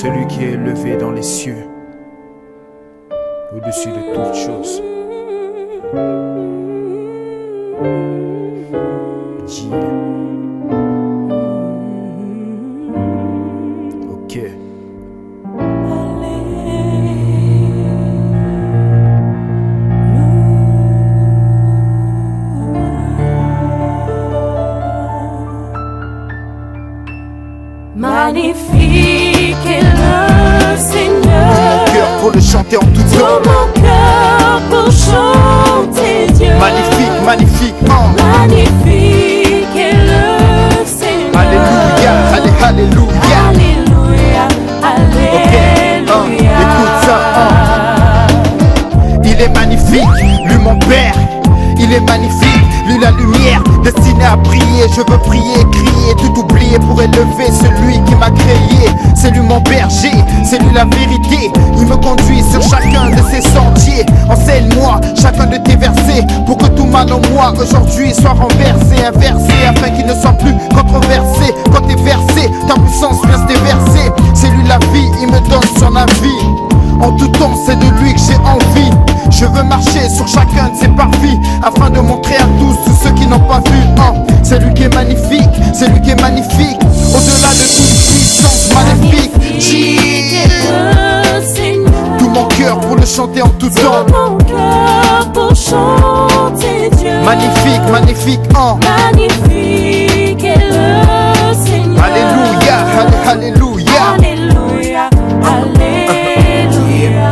celui qui est élevé dans les cieux, au-dessus de toutes choses. Ok. Magnifique est le Seigneur. Mon cœur pour le chanter en tout temps. Tout mon cœur pour chanter Dieu. Magnifique, magnifique, oh. Magnifique est le Seigneur. Alléluia, alléluia. Alléluia, alléluia. Écoute ça, Il est magnifique, lui mon Père. Il est magnifique, lui la lumière, destinée à briller. Je veux prier, crier, tout oublier pour élever celui qui m'a créé. C'est lui mon berger, c'est lui la vérité. Il me conduit sur chacun de ses sentiers. Enseigne-moi chacun de tes versets, pour que tout mal en moi aujourd'hui soit renversé, inversé, afin qu'il ne soit plus controversé. Quand t'es versé, ta puissance vient se déverser. C'est lui la vie, il me donne son avis. En tout temps, c'est de lui que j'ai envie. Je veux marcher sur chacun de ses parvis, afin de montrer à tous ceux qui n'ont pas vu. C'est lui qui est magnifique, c'est lui qui est magnifique. Au-delà de toute puissance maléfique. Tout mon cœur pour le chanter en tout temps. Tout mon cœur pour chanter Dieu. Magnifique, magnifique, Magnifique est le Seigneur. Alléluia, alléluia. Alléluia, alléluia.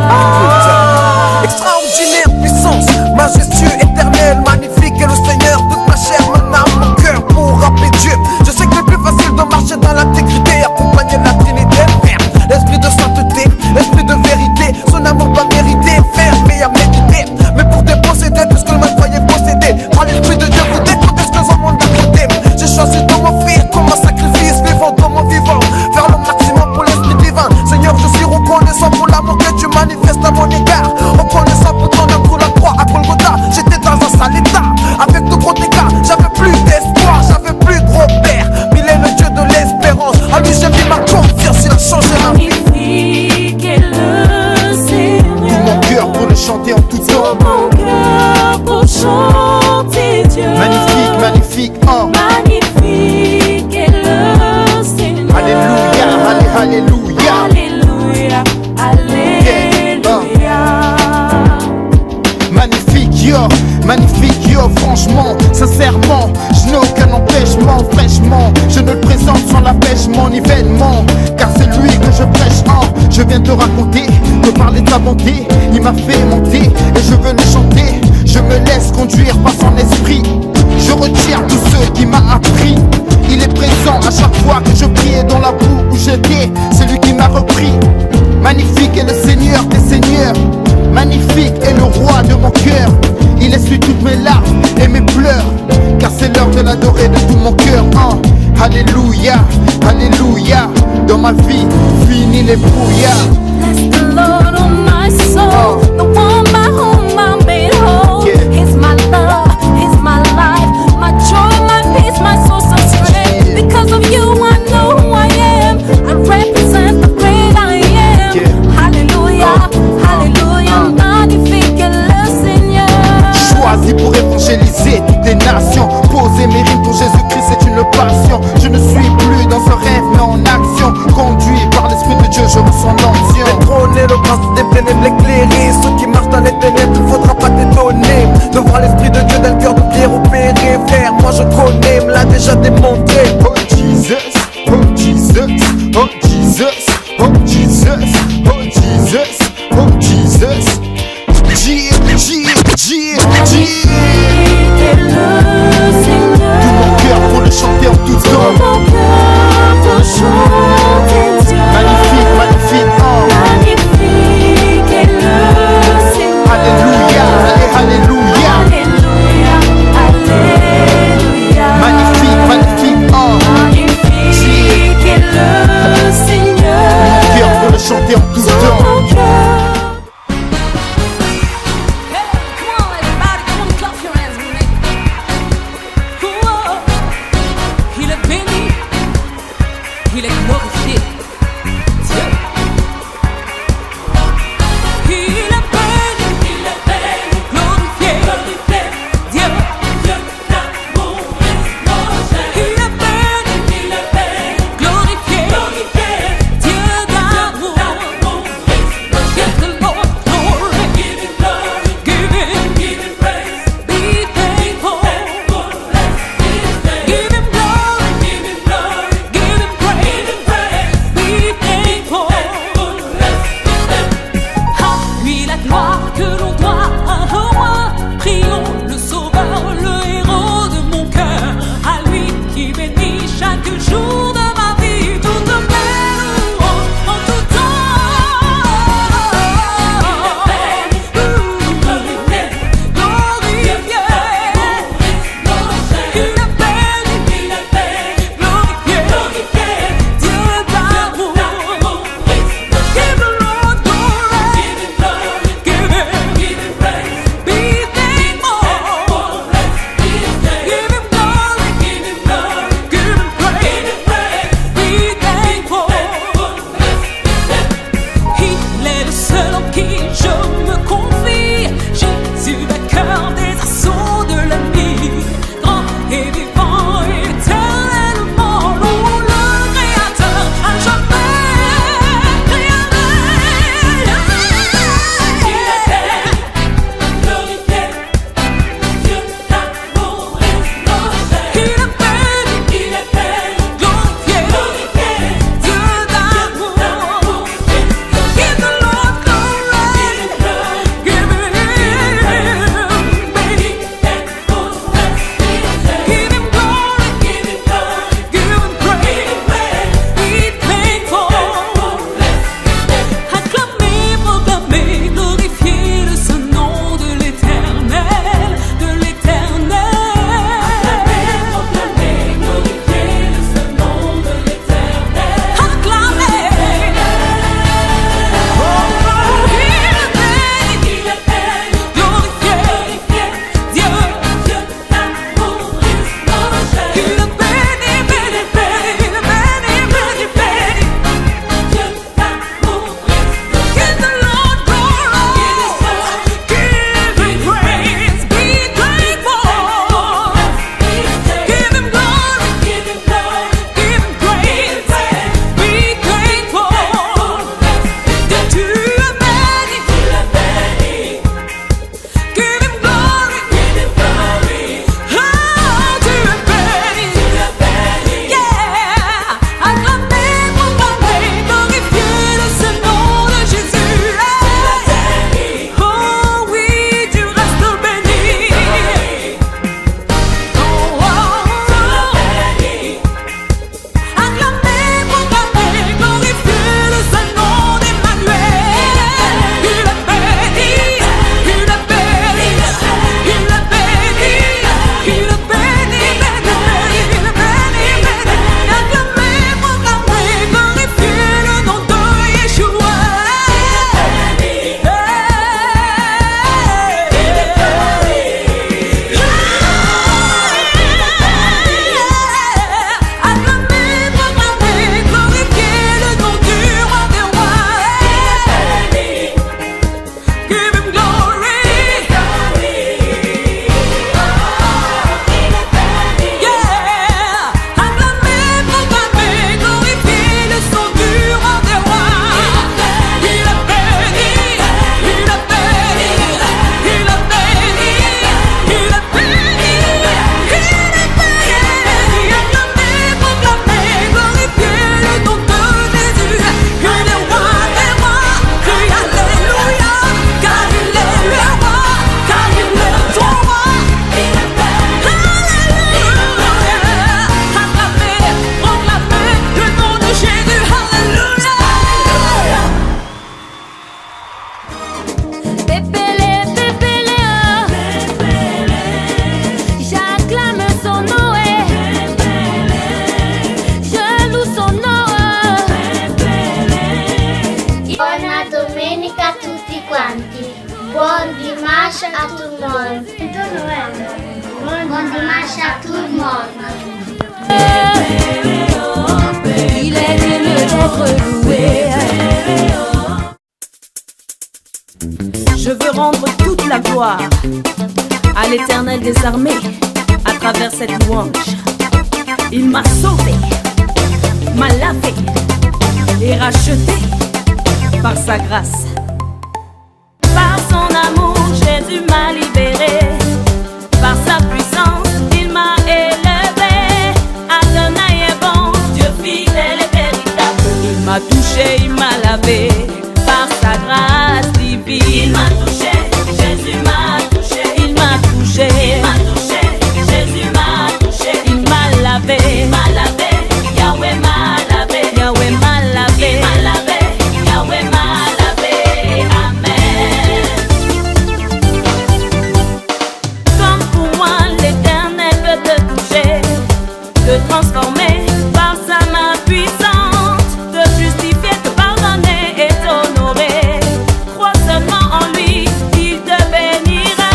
Extraordinaire puissance, majestueux, éternel, magnifique est le Seigneur. Toute ma chair, mon âme, mon cœur pour rappeler Dieu. Je sais que c'est plus facile de marcher dans l'intégrité, accompagné de la Trinité. Faire l'esprit de sainteté, l'esprit de vérité, son amour pas mérité, faire mais à méditer. Mais pour déposséder tout ce que le mal croyait posséder, par l'esprit de Dieu, vous découdez ce que le monde a côté. J'ai choisi de m'offrir comme un sacrifice vivant, comme un vivant, faire le maximum pour l'esprit divin. Seigneur, je suis reconnaissant pour l'amour que tu manifestes à mon égard. Reconnaissant pour ton œuvre la croix à Golgotha. J'étais dans un sale état, avec de gros dégâts. J'avais plus d'espoir, j'avais plus de repères. Mais il est le Dieu de l'espérance. À lui j'ai mis ma confiance, il a changé ma vie. Magnifique est le Seigneur. Tout mon cœur pour le chanter en tout temps. Tout mon cœur pour chanter Dieu. Magnifique, magnifique, Magnifique est le Seigneur. Alléluia, alléluia. Alléluia, alléluia. Magnifique yo, franchement, sincèrement, je n'ai aucun empêchement, fraîchement, je ne le présente sans l'empêchement ni vainement, car c'est lui que je prêche. Je viens te raconter, te parler de sa bonté, il m'a fait monter et je veux le chanter. Je me laisse conduire par son esprit, je retire tout ce qui m'a appris. Il est présent à chaque fois que je priais dans la boue où j'étais, c'est lui qui m'a repris. Magnifique est le Seigneur des seigneurs, magnifique est le roi de mon cœur. Il essuie toutes mes larmes et mes pleurs, car c'est l'heure de l'adorer de tout mon cœur. Alléluia, alléluia. Dans ma vie, fini les brouillards. Bless the Lord on my soul, the one by whom I'm made whole. He's my love, he's my life, my joy, my peace, my source of strength. Because of you, I know who I am. I represent the great I am. Hallelujah, hallelujah. Magnifique est le Seigneur. Choisi pour évangéliser toutes les nations, poser mes rimes pour Jésus-Christ, c'est une passion. Je ne suis plus dans un rêve mais en action, conduit par l'Esprit de Dieu, je ressens l'onction. Le trône est le prince des ténèbres éclairé. Ceux qui marchent dans les ténèbres, il faudra pas t'étonner de voir l'Esprit de Dieu dans le cœur de pierre opérer. Frère, moi je connais, me l'a déjà démontré. Oh Jesus, oh Jesus, oh Jesus, oh Jesus, oh Jesus, oh Jesus. Magnifique est le Seigneur. Tout mon cœur pour le chanter en tout Tout temps. mon cœur pour chanter Dieu. Magnifique, magnifique, Magnifique est le Seigneur. Alléluia, alléluia. Alléluia, alléluia. Magnifique, magnifique, Magnifique est le Seigneur. mon cœur pour le chanter en tout Tout temps. mon cœur. Il est glorifié, Dieu. dimanche à tout le monde. Plutôt Noël. Bon dimanche à tout le monde. Il est digne d'être loué. Je veux rendre toute la gloire à l'Éternel des armées à travers cette louange. Il m'a sauvé, m'a lavé et racheté par sa grâce. Par son amour, Jésus m'a libéré. Par sa puissance, il m'a élevé. Adonai est bon, Dieu fidèle et véritable. Il m'a touché, il m'a lavé. Par sa grâce divine, il m'a touché, Jésus m'a touché. Il m'a touché, il m'a touché, Jésus m'a touché. Il m'a lavé, Yahweh m'a lavé, Yahweh m'a lavé, il m'a lavé, Yahweh m'a lavé. Amen. Comme pour moi l'Éternel veut te toucher, te transformer par sa main puissante, te justifier, te pardonner et t'honorer. Crois seulement en lui, il te bénira.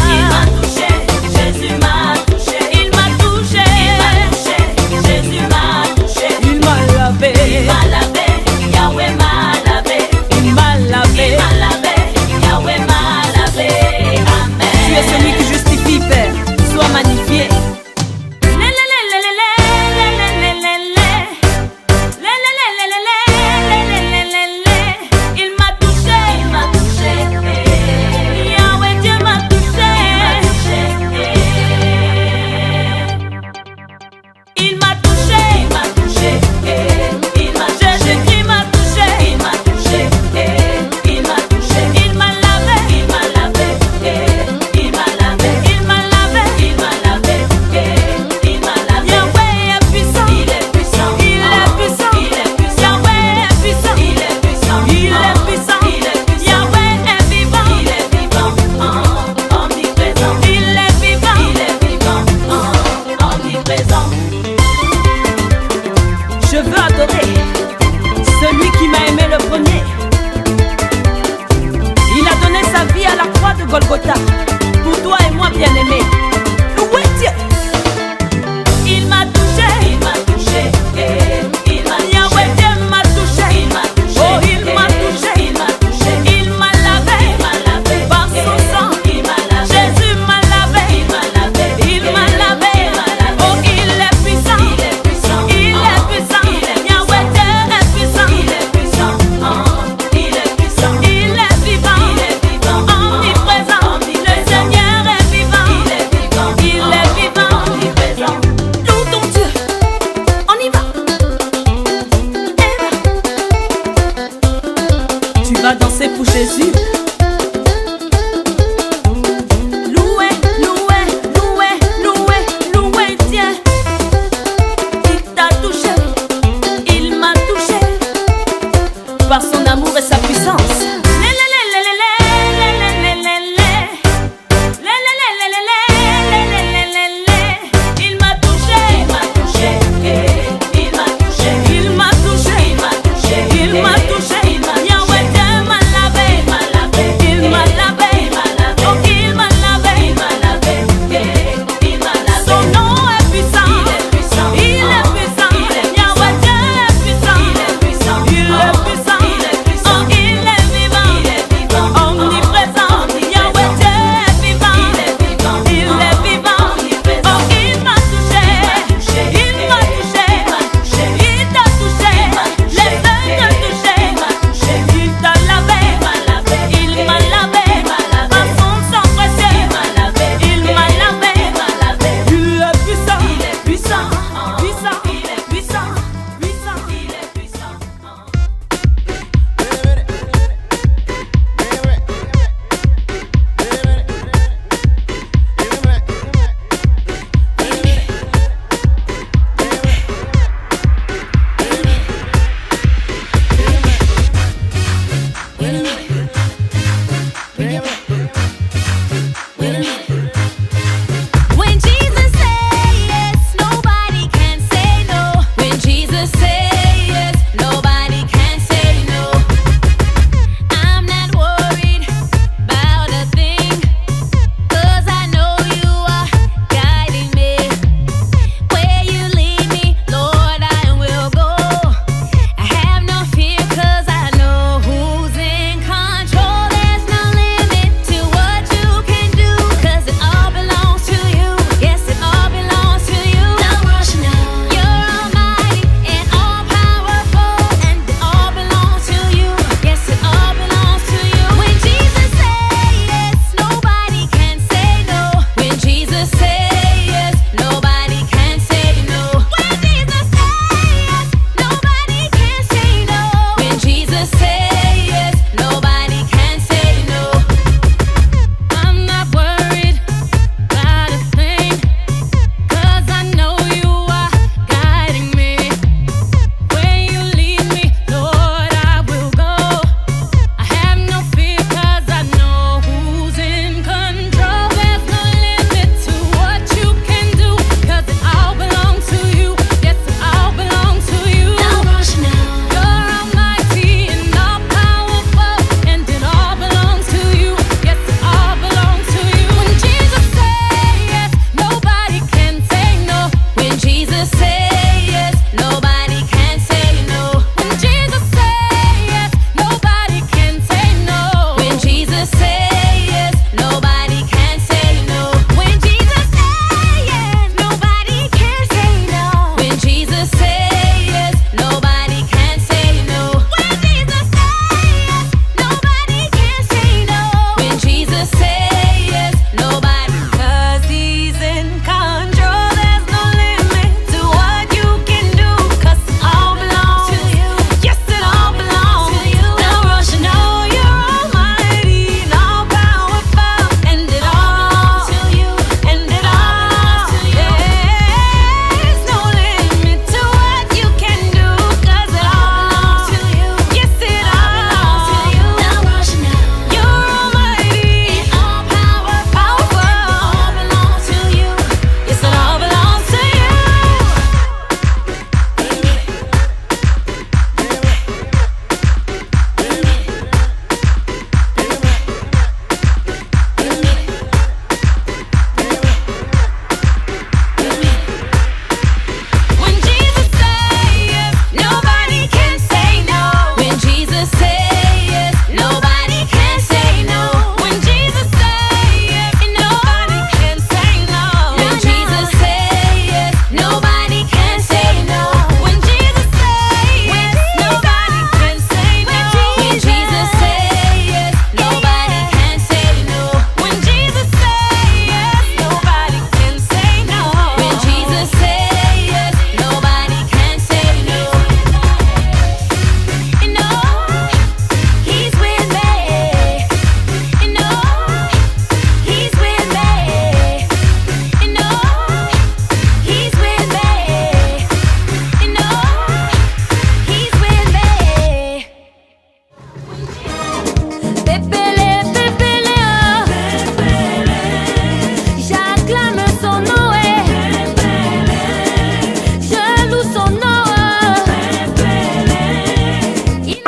Il m'a touché, Jésus m'a touché. Il m'a touché, Jésus m'a touché. Il m'a lavé, Yahweh m'a lavé. Il m'a lavé, Yahweh m'a lavé. Amen. Tu es celui qui justifie, Père, sois magnifié. Il m'a touché, Yahweh Dieu m'a touché. Il m'a touché, Jésus-Christ m'a touché. Il m'a touché, il m'a lavé, il m'a lavé, il m'a lavé, il m'a lavé, il m'a lavé, il m'a lavé. Yahweh est puissant, il est puissant, il est puissant, il est puissant. Yahweh est puissant, il est puissant, il est puissant, il est puissant. Yahweh est vivant, il est vivant, omniprésent. Il est vivant, omniprésent. Je veux adorer celui qui m'a aimé le premier. Il a donné sa vie à la croix de Golgotha pour toi et moi, bien-aimés. Louez Dieu. Il m'a touché, Yahweh Dieu m'a touché. Oh, il m'a touché, il m'a lavé, par son sang. Jésus m'a lavé, il m'a lavé. Oh, il est puissant, il est puissant. Yahweh Dieu est puissant, il est vivant, omniprésent. Le Seigneur est vivant, il est vivant, omniprésent. Loue ton Dieu, on y va. Tu vas danser pour Jésus. Louez, louez, louez, louez, louez Dieu. Il t'a touché, il m'a touché. Par son amour et sa puissance. Il m'a touché, il m'a touché, il m'a touché, il m'a touché. Yahweh Dieu m'a lavé, il m'a lavé, oh il m'a lavé, son nom est puissant, il est puissant, Yahweh Dieu est puissant, il est puissant,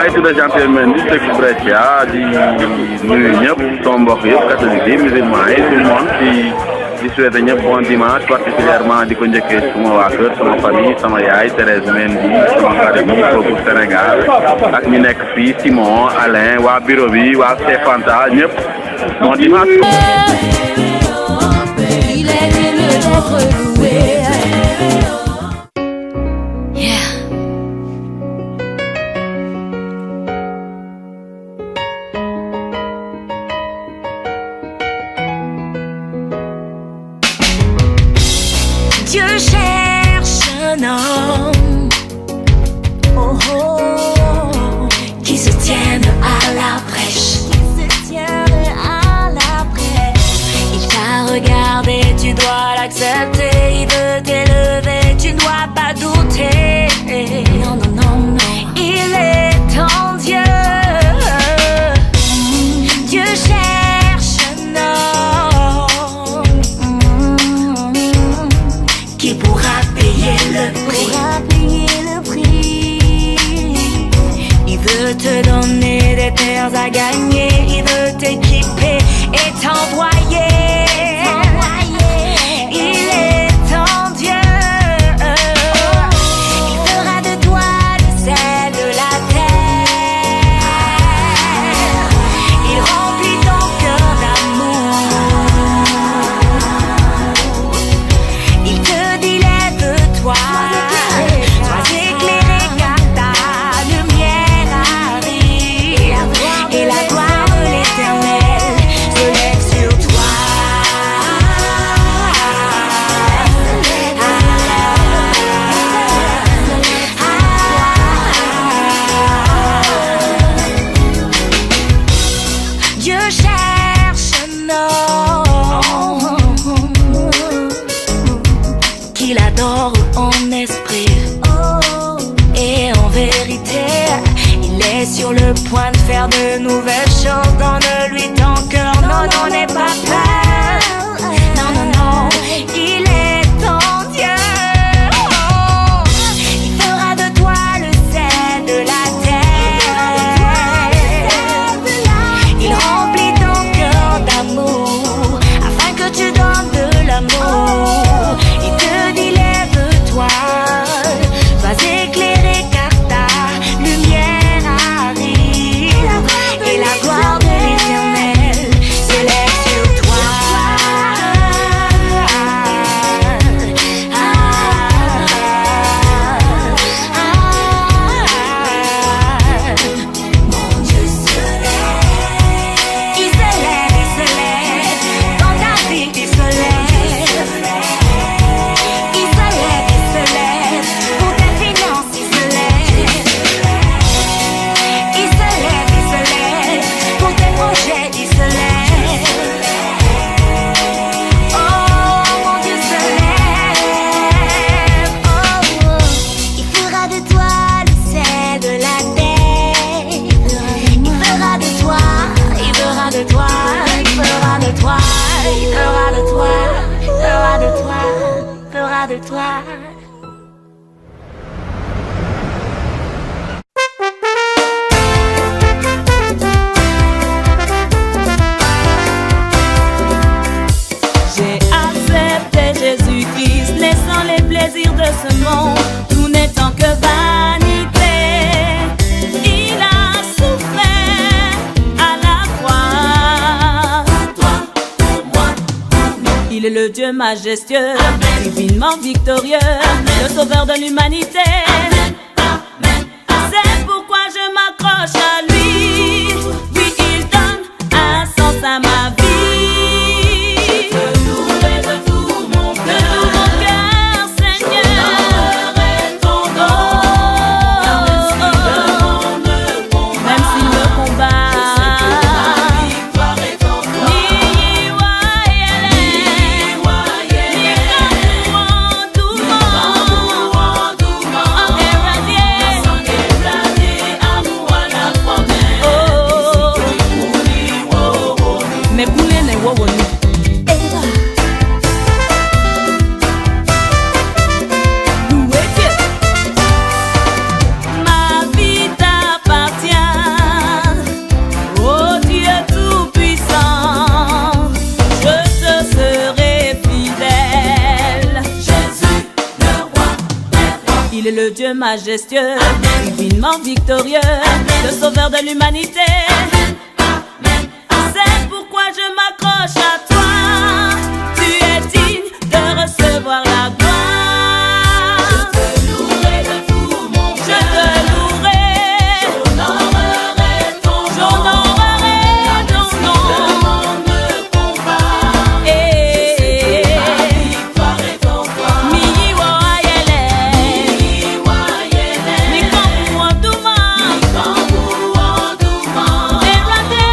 maa ngi tudd Jean-Pierre Mendy dëkk Brescia di nuyu ñëpp sama mbokk yëpp catholique yi musulman yi tout le monde di souhaiter ñëpp bon dimanche particulièrement di ko njëkkee suma waa kër sama famille sama yaay Thérèse Mendy sama xarit yi foofu Sénégal ak ñu nekk fii Simon Alain waa bureau bi waa Stéphanta ñëpp bon dimanche. Il est digne d'être loué. Dieu cherche un homme qui se tienne à la brèche. Il t'a regardé, tu dois l'accepter. Il veut t'élever, tu ne dois pas douter. Non, non, non, non. Il est ton Dieu. Dieu cherche un homme qui pourra payer le prix. Il veut te donner des terres à gagner. Il veut t'équiper et t'envoyer. Il est ton Dieu. Il fera de toi le sel de la terre. Il remplit ton cœur d'amour. Il te dit lève-toi, sois éclairé car ta lumière arrive. Et la gloire de l'Éternel se lève sur toi. Dieu cherche un homme qu'il adore en esprit et en vérité. Il est sur le point de faire de nouvelles choses. Donne-lui ton cœur, non, non, n'aie pas peur. Non, non, non, il est ton Dieu. Il fera de toi le sel de la terre. Il remplit ton cœur d'amour afin que tu donnes de l'amour. Il te dit lève-toi, sois éclairé car ta lumière arrive. Et la gloire de l'Éternel se lève sur toi. Mon Dieu se lève. Il se lève, il se lève. Dans ta vie, il se lève. Il se lève, il se lève. Pour tes finances, il se lève. Il se lève, il se lève. Pour tes projets, il se lève. Oh, mon Dieu se lève. Oh, il fera de toi le sel de la terre. Il fera de toi, il fera de toi, il fera de toi, il fera de toi, il fera de toi, il fera de toi. J'ai accepté Jésus-Christ, laissant les plaisirs de ce monde, tout n'étant que vanité. Il a souffert à la croix. Il est le Dieu majestueux, divinement victorieux, le sauveur de l'humanité. C'est pourquoi je m'accroche à lui. Oui, il donne un sens à ma vie. De tout mon cœur, Seigneur, ton nom. Même s'il me combat, tout es le Dieu majestueux, divinement victorieux, le sauveur de l'humanité. C'est pourquoi je m'accroche à toi. Tu es digne de recevoir la gloire. Je te louerai de tout mon cœur. Je te louerai. J'honorerai ton nom. Le combat. Et la victoire est en toi. Miwa yele. Mikambu anduma. Déplaté.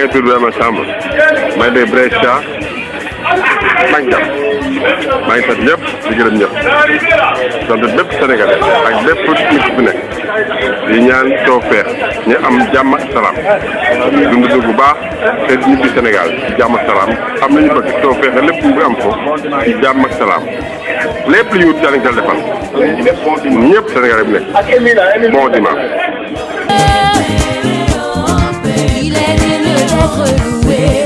ngi tudd Dama Samb may de Brescia maa ngi sant ñëpp di gërëm ñëpp sant bépp Sénégalais ak bépp nit bu nekk di ñaan tawfeex ñu am jàmm ak salaam dund bu baax te nit bi Sénégal ci jàmm ak salaam am nañu bëgg tawfeex lépp ñu am ko ci jàmm ak salaam lépp lu ñu wut yàlla nga defal ñëpp Sénégalais bu nekk bon dimanche. Il est digne d'être loué.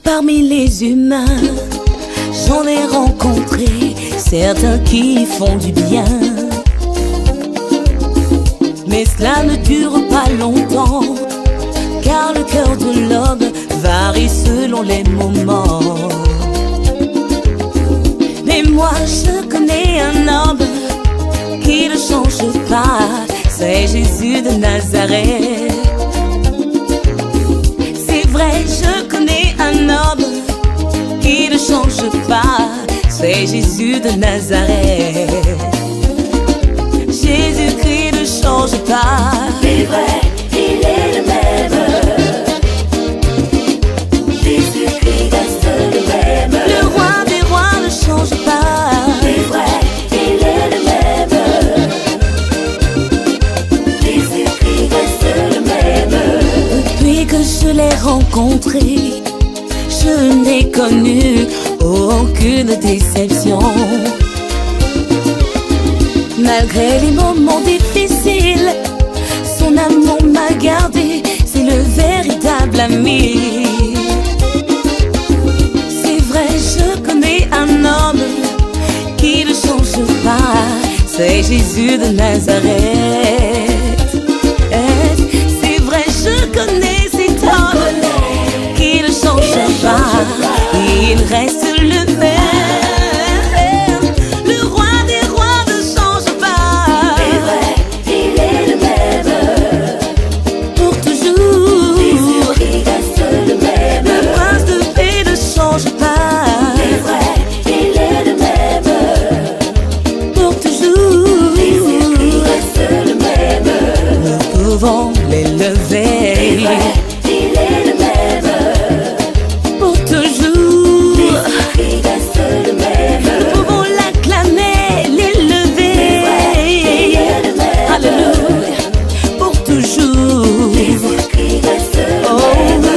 Parmi les humains, j'en ai rencontré certains qui font du bien. Mais cela ne dure pas longtemps, car le cœur de l'homme varie selon les moments. Mais moi je connais un homme qui ne change pas, c'est Jésus de Nazareth. C'est vrai, je connais un homme qui ne change pas, c'est Jésus de Nazareth. Jésus-Christ ne change pas, c'est vrai, il est le même. Jésus-Christ reste le même. rencontré, je n'ai connu aucune déception. Malgré les moments difficiles, son amour m'a gardé, c'est le véritable ami. C'est vrai, je connais un homme qui ne change pas, c'est Jésus de Nazareth. C'est vrai, je connais cet homme qui ne change pas, il reste le même. Le roi des rois ne change pas. C'est vrai, il est le même pour toujours. Jésus-Christ reste le même. Le prince de paix ne change pas. C'est vrai, il est le même pour toujours. Jésus-Christ reste le même. Nous pouvons l'élever. C'est vrai, il est le même pour toujours. Jésus-Christ reste le même. Nous pouvons l'acclamer, l'élever. C'est vrai, il est le même. Alléluia, pour toujours. Jésus-Christ reste le même.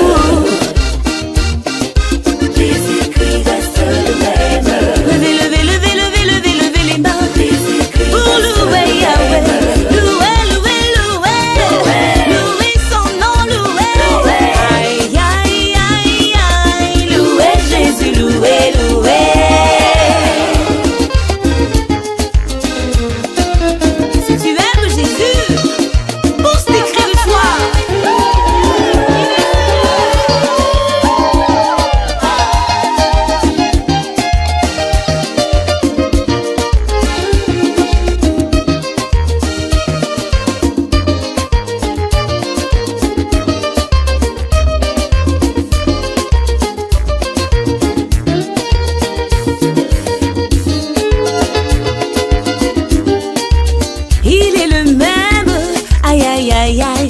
Jésus-Christ reste le même. Levez, levez, levez, levez, levez, levez les mains pour louer Yahweh. Louer, louer, louer. Louer son nom, louer. Aïe, aïe, aïe, aïe. Louer Jésus, louer, louer. Si tu aimes Jésus, pousse tes cris de joie. Il est le même, aïe aïe aïe aïe aïe.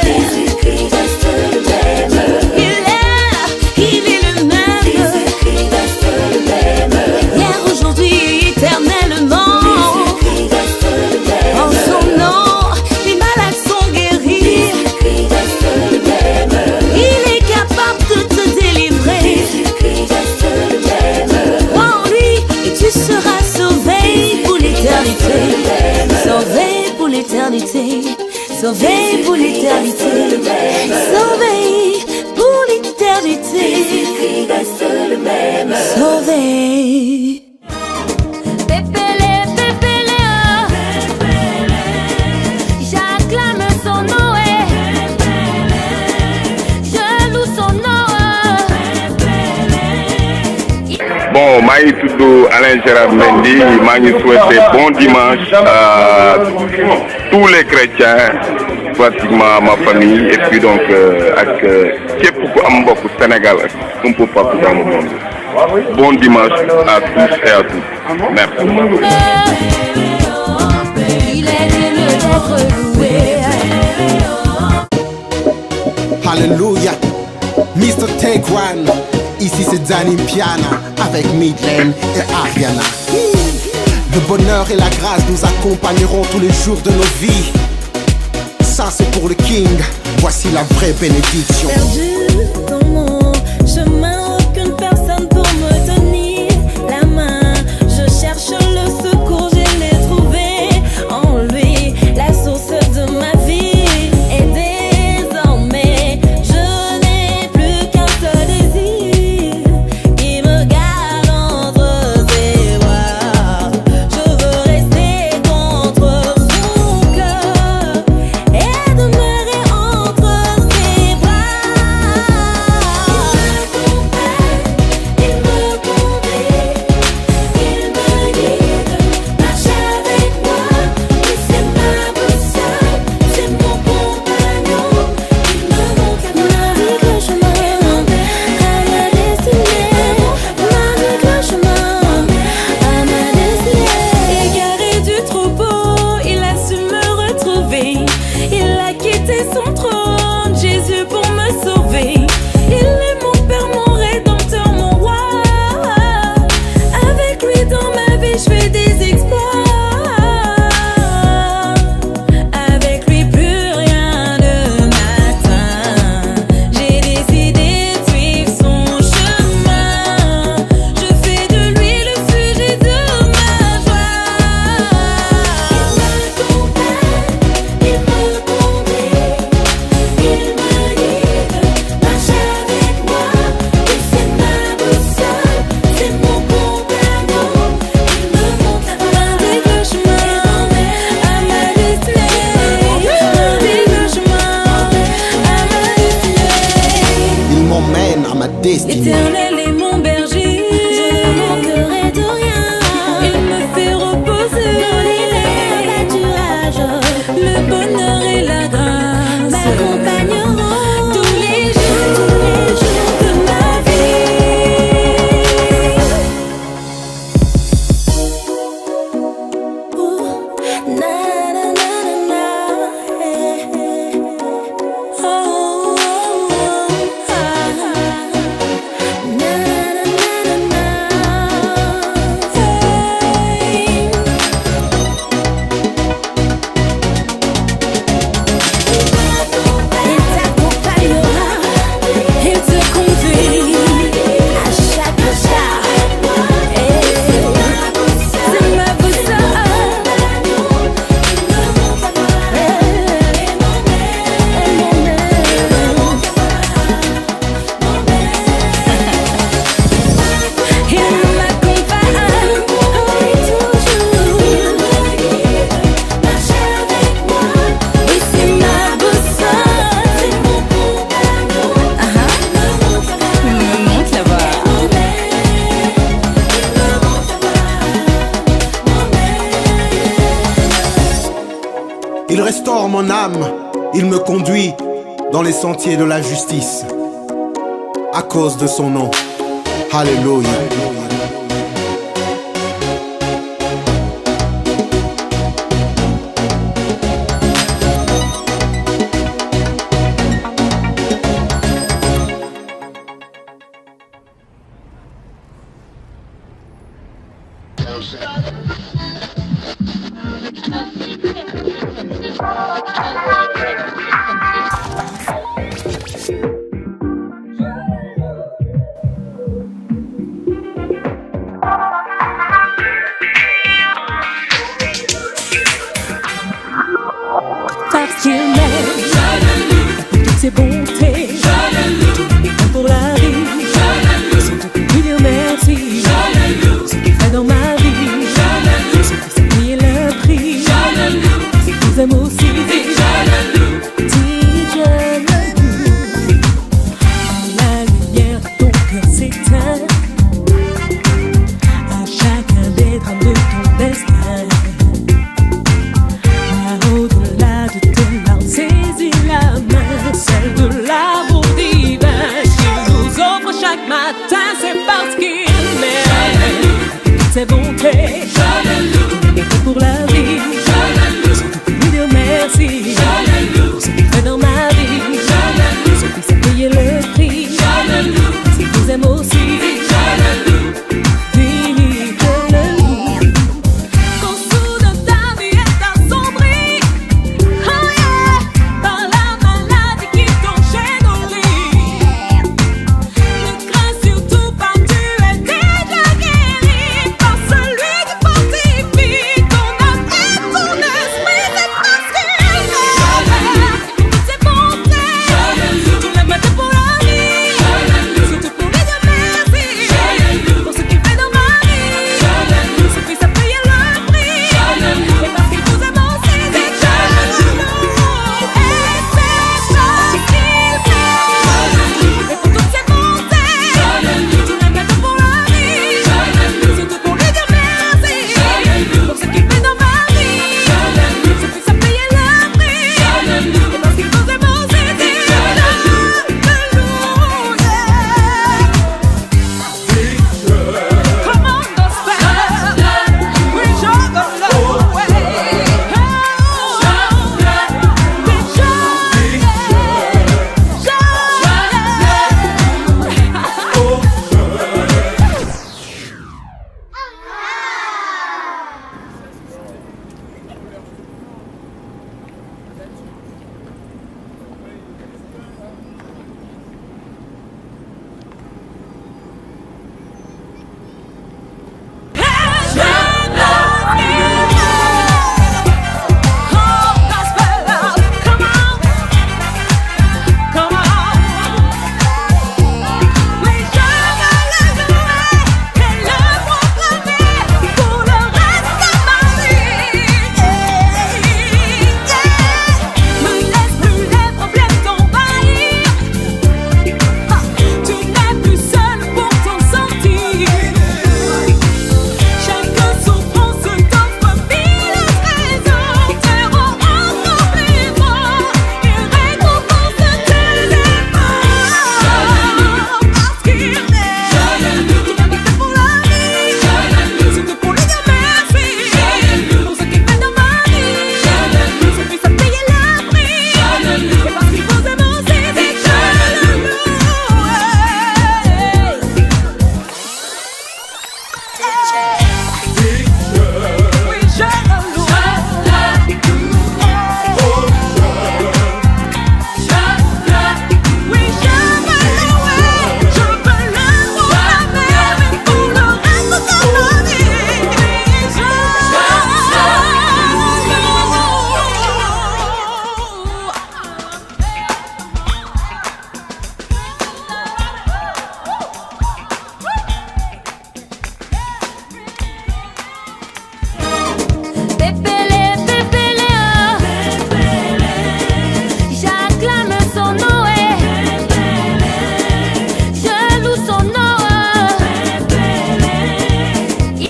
Jésus-Christ reste le même. Il est le même. Jésus-Christ reste le même. Hier, aujourd'hui, éternellement. Jésus-Christ reste le même. En son nom, les malades sont guéris. Jésus-Christ reste le même. Il est capable de te délivrer. Jésus-Christ reste le même. Crois en lui et tu seras sauvé pour l'éternité. Sauvé pour l'éternité. Sauvé pour l'éternité. Sauvé pour l'éternité. Jésus-Christ reste le même. Sauvé. Pépélé, pépélé, oh. J'acclame son nom, je loue son nom. Bon, maa ngi tudd Alain Gérard Mendy, maa ngi souhaité bon dimanche à tous les chrétiens, pratiquement ma famille, et puis donc ak képp ku am mbokk Sénégal ak un peu partout dans le monde. Bon dimanche à tous et à toutes. Merci. Il est digne d'être loué. Alléluia, Mr. Take One. Ici c'est Danny Piana avec Midland et Ariana. Le bonheur et la grâce nous accompagneront tous les jours de nos vies. Ça c'est pour le King, voici la vraie bénédiction. Perdu dans mon chemin, aucune personne pour me tenir la main. Je cherche le secours, je l'ai trouvé en lui, la source de ma vie. Et désormais, je n'ai plus qu'un seul désir qui me garde entre ses bras. Je veux rester contre son cœur et demeurer entre ses bras. estimé. L'Éternel est mon berger, je ne manquerai de rien. Il me fait reposer dans les verts pâturages. Le bonheur et la grâce m'accompagneront tous les jours de ma vie. Na na na na na. Oh, na na na na Il t'accompagnera, il te conduit à chaque pas. C'est ma Il m'accompagne toujours. Marche avec moi. Oui, c'est ma boussole. C'est mon compagnon. Il me montre là-bas. Il restaure mon âme, il me conduit dans les sentiers de la justice. À cause de son nom. Alléluia. Parce qu'il m'aime, pour toutes ses bontés, pour la vie, sans te lui dire merci, ce qu'il fait dans ma vie, ce qui s'est payé le prix, ce que vous aime aussi, dis jaloux. La lumière de ton cœur s'éteint, à chacun des drames de ton destin. Au-delà de tes larmes, saisis la main, celle de l'amour divin qu'il nous offre chaque matin. C'est parce qu'il m'aime, toutes ses bontés, tout est pour la vie, sans te lui dire merci, pour ce qu'il fait dans ma vie, ce qui s'est payé le prix, ce qui vous aime aussi. Celui qui fortifie ton âme et ton esprit, c'est parce qu'il m'aime.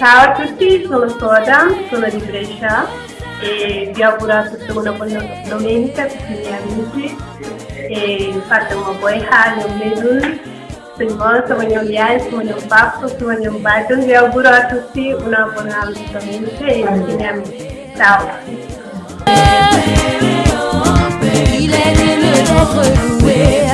Ciao a tutti, sono Soda, sono di Brescia e vi auguro a tutti una buona domenica, tutti i miei amici e fate un buon anno, un medul, sama ñoom yaay, sama ñoom papa, sama ñoom bàjjen, vi auguro a tutti una buona domenica e tutti i miei amici. Ciao! Il est libre d'être loué.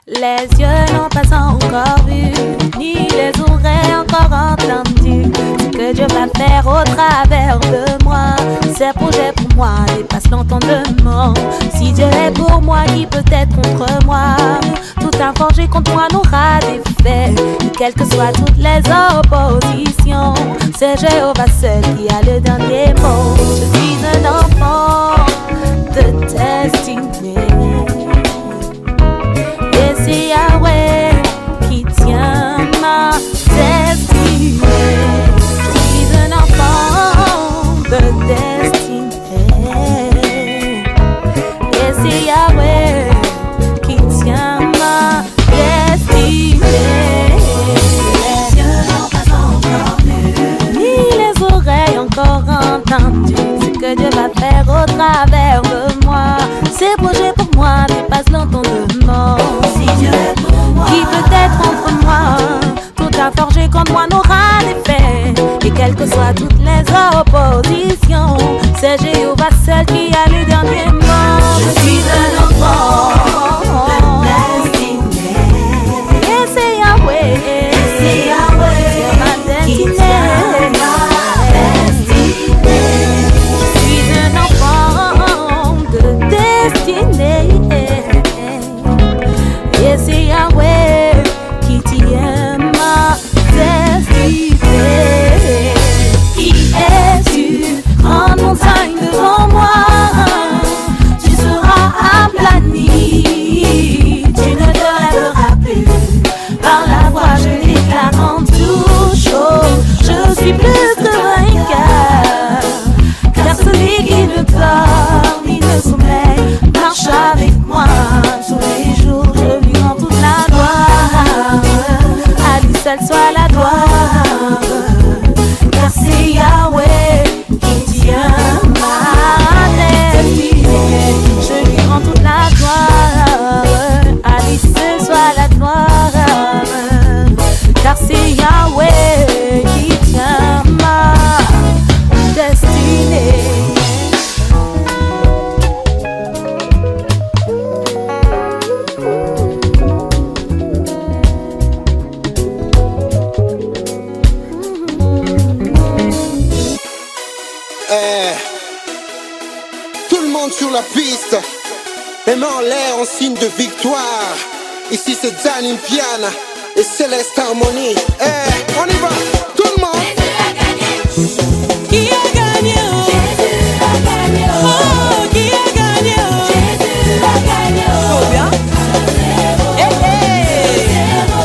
Les yeux n'ont pas encore vu, ni les oreilles encore entendu ce que Dieu va faire au travers de moi. Ses projets pour moi dépassent l'entendement. Si Dieu est pour moi, qui peut être contre moi? Tout un forgé contre moi n'aura d'effet. Et quelles que soient toutes les oppositions, c'est Jéhovah seul qui a le dernier mot. Je suis un enfant de destinée. Et c'est Yahweh qui tient ma destinée. Je suis un enfant de destinée. Et c'est Yahweh qui tient ma destinée. Les yeux n'ont pas encore vu, ni les oreilles encore entendu ce que Dieu va faire au travers de moi. Ses projets pour moi dépassent l'entendement. Si Dieu est pour moi, qui peut être contre moi? Tout a forgé contre moi n'aura d'effet. Et quelles que soient toutes les oppositions, c'est Jéhovah seul qui a le dernier mot. Je suis un enfant de destinée. Et c'est Yahweh, c'est Yahweh, ma destinée. Je suis un enfant de destinée. Et c'est Yahweh qui tient ma destinée. Qui es-tu? Grande montagne devant moi, tu seras aplani. Tu ne te lèveras plus. Par la voix je déclare en toute chose, je suis plus que vainqueur. Car celui qui ne dort ni ne sommeille marche avec moi tous les jours. Je lui rends toute la gloire. À lui seul soit la gloire. Car c'est Yahweh qui tient ma destinée. Je lui rends toute la gloire. À lui seul soit la gloire. Car c'est Yahweh qui tient ma destinée. Tout le monde sur la piste, les mains en l'air en signe de victoire. Ici c'est Dan Piana et Céleste Harmonie. On y va, tout le monde. Qui a gagné? Jésus a gagné. Oh, qui a gagné? Jésus a gagné. Trop bien.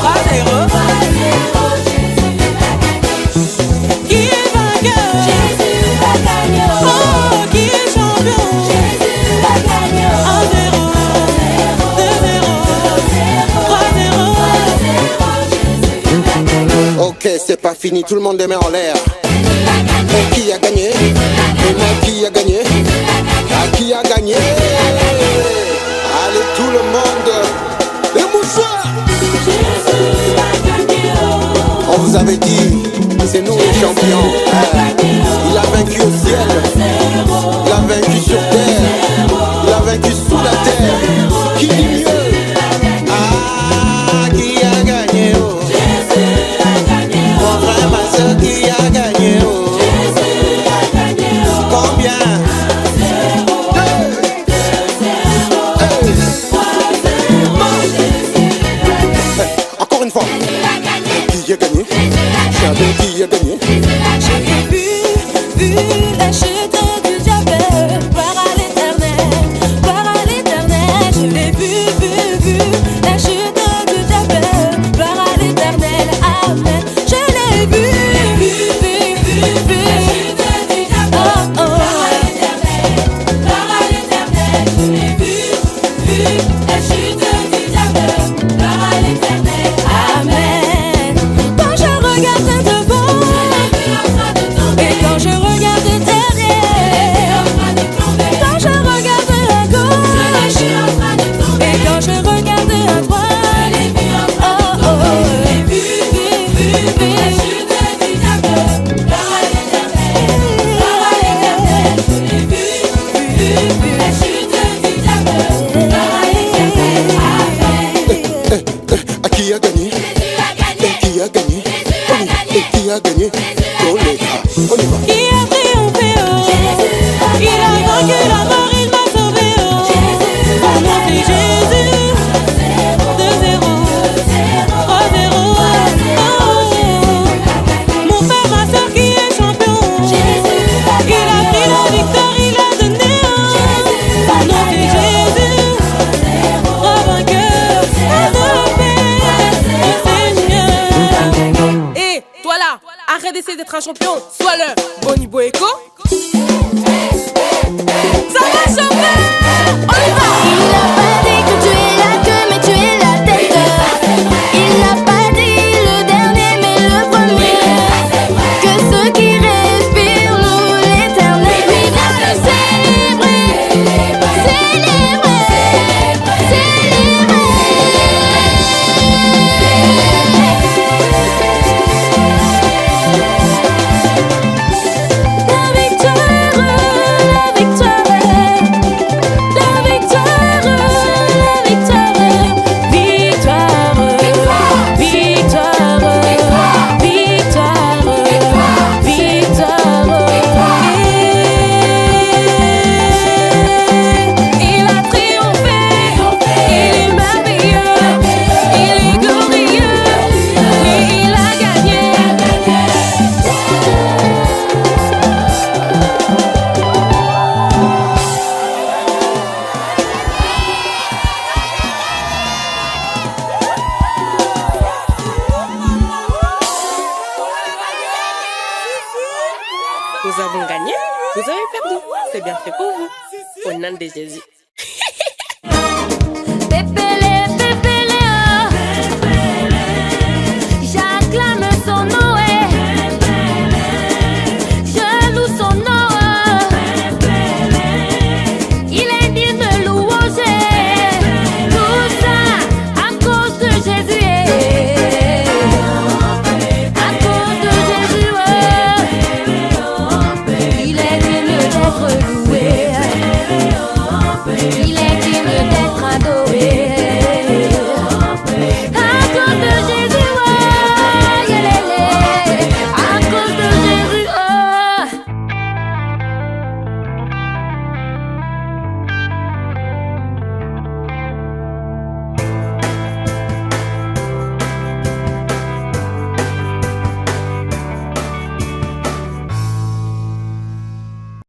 3-0. Qui est vainqueur? Jésus a gagné. Oh, qui est champion? Jésus a gagné. 1-0, 2-0, 3-0. Ok, c'est pas fini, tout le monde les mains en l'air. Et qui a gagné? Et moi qui a gagné? Ah, qui a gagné? Allez tout le monde, les mouchoirs. On vous avait dit, c'est nous les champions. Il a vaincu au ciel, il a vaincu sur terre, il a vaincu sous la terre. Qui dit mieux? Ah, qui a gagné? Oh. Mon frère, ma soeur, qui a gagné? Oh. Combien? Encore une fois. Qui a gagné? Qui a gagné? J'ai vu c'est d'être un champion. Soit le Boni Boeko. Ça va chauffer. On y va. Il n'a pas dit que tu es la queue, mais tu es la tête. Il n'a pas dit le dernier, mais le premier. Que ceux qui respirent louent l'éternel. Lui viens le célébrer, célébrer, célébrer. La victoire, la victoire, la victoire, la victoire, victoire, victoire, victoire, victoire. Il a triomphé, il est merveilleux, il est glorieux, oui, il a gagné. Nous avons gagné, vous avez perdu. C'est bien fait pour vous. Au nom de Jésus.